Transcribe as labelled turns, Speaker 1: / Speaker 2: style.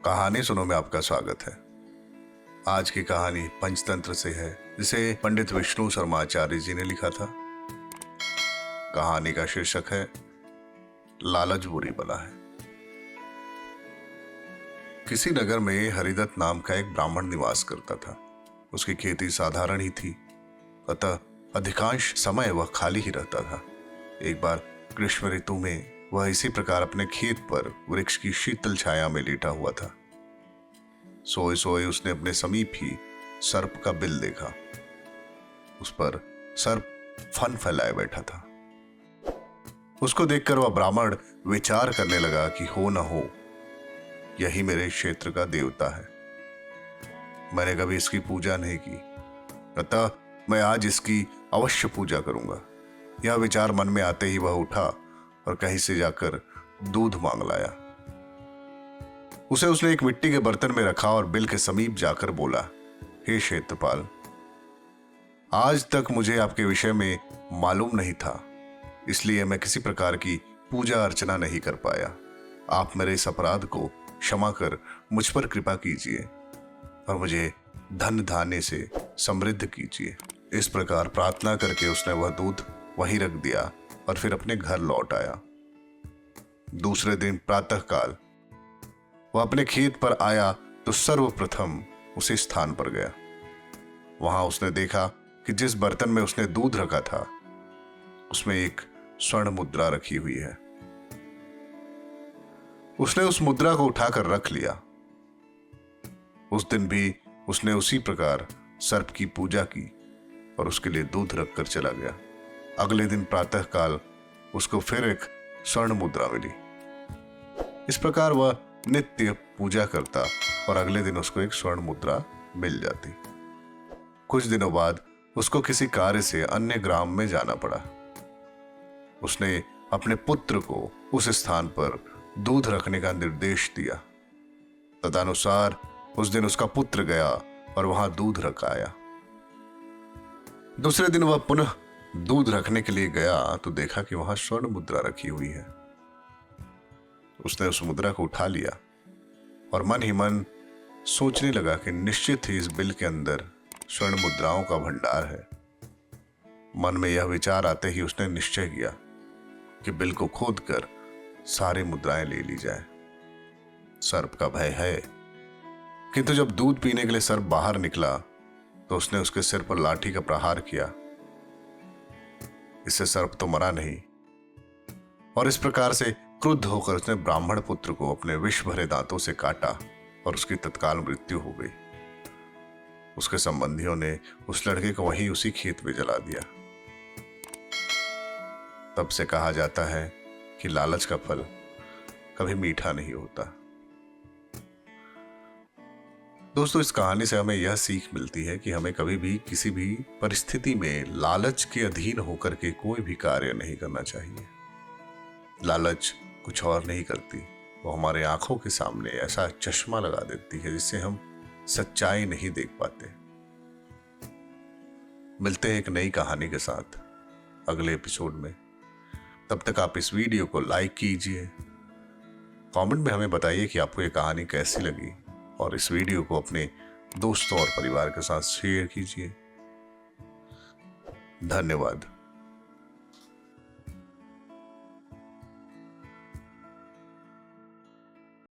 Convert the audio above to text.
Speaker 1: कहानी सुनो में आपका स्वागत है। आज की कहानी पंचतंत्र से है, जिसे पंडित विष्णु शर्मा आचार्य जी ने लिखा था। कहानी का शीर्षक है लालच बुरी बला है। किसी नगर में हरिदत्त नाम का एक ब्राह्मण निवास करता था। उसकी खेती साधारण ही थी, अतः अधिकांश समय वह खाली ही रहता था। एक बार ग्रीष्म ऋतु में वह इसी प्रकार अपने खेत पर वृक्ष की शीतल छाया में लेटा हुआ था। सोए सोए उसने अपने समीप ही सर्प का बिल देखा। उस पर सर्प फन फैलाए बैठा था। उसको देखकर वह ब्राह्मण विचार करने लगा कि हो न हो यही मेरे क्षेत्र का देवता है। मैंने कभी इसकी पूजा नहीं की, अतः मैं आज इसकी अवश्य पूजा करूंगा। यह विचार मन में आते ही वह उठा और कहीं से जाकर दूध मांग लाया। उसे उसने एक मिट्टी के बर्तन में रखा और बिल के समीप जाकर बोला, हे क्षेत्रपाल, आज तक मुझे आपके विषय में मालूम नहीं था, इसलिए मैं किसी प्रकार की पूजा अर्चना नहीं कर पाया। आप मेरे इस अपराध को क्षमा कर मुझ पर कृपा कीजिए और मुझे धन धान्य से समृद्ध कीजिए। इस प्रकार प्रार्थना करके उसने वह दूध वहीं रख दिया और फिर अपने घर लौट आया। दूसरे दिन प्रातःकाल वह अपने खेत पर आया तो सर्वप्रथम उसी स्थान पर गया। वहां उसने देखा कि जिस बर्तन में उसने दूध रखा था उसमें एक स्वर्ण मुद्रा रखी हुई है। उसने उस मुद्रा को उठाकर रख लिया। उस दिन भी उसने उसी प्रकार सर्प की पूजा की और उसके लिए दूध रखकर चला गया। अगले दिन प्रातःकाल उसको फिर एक स्वर्ण मुद्रा मिली। इस प्रकार वह नित्य पूजा करता और अगले दिन उसको एक स्वर्ण मुद्रा मिल जाती। कुछ दिनों बाद उसको किसी कार्य से अन्य ग्राम में जाना पड़ा। उसने अपने पुत्र को उस स्थान पर दूध रखने का निर्देश दिया। तदनुसार उस दिन उसका पुत्र गया और वहां दूध रख आया। दूसरे दिन वह पुनः दूध रखने के लिए गया तो देखा कि वहां स्वर्ण मुद्रा रखी हुई है। उसने उस मुद्रा को उठा लिया और मन ही मन सोचने लगा कि निश्चित ही इस बिल के अंदर स्वर्ण मुद्राओं का भंडार है। मन में यह विचार आते ही उसने निश्चय किया कि बिल को खोदकर सारी मुद्राएं ले ली जाए। सर्प का भय है, किंतु जब दूध पीने के लिए सर्प बाहर निकला तो उसने उसके सिर पर लाठी का प्रहार किया। इससे सर्प तो मरा नहीं और इस प्रकार से क्रुद्ध होकर उसने ब्राह्मण पुत्र को अपने विष भरे दांतों से काटा और उसकी तत्काल मृत्यु हो गई। उसके संबंधियों ने उस लड़के को वहीं उसी खेत में जला दिया। तब से कहा जाता है कि लालच का फल कभी मीठा नहीं होता। दोस्तों, इस कहानी से हमें यह सीख मिलती है कि हमें कभी भी किसी भी परिस्थिति में लालच के अधीन होकर के कोई भी कार्य नहीं करना चाहिए। लालच कुछ और नहीं करती, वो हमारे आंखों के सामने ऐसा चश्मा लगा देती है जिससे हम सच्चाई नहीं देख पाते। मिलते हैं एक नई कहानी के साथ अगले एपिसोड में। तब तक आप इस वीडियो को लाइक कीजिए, कमेंट में हमें बताइए कि आपको ये कहानी कैसी लगी और इस वीडियो को अपने दोस्तों और परिवार के साथ शेयर कीजिए। धन्यवाद।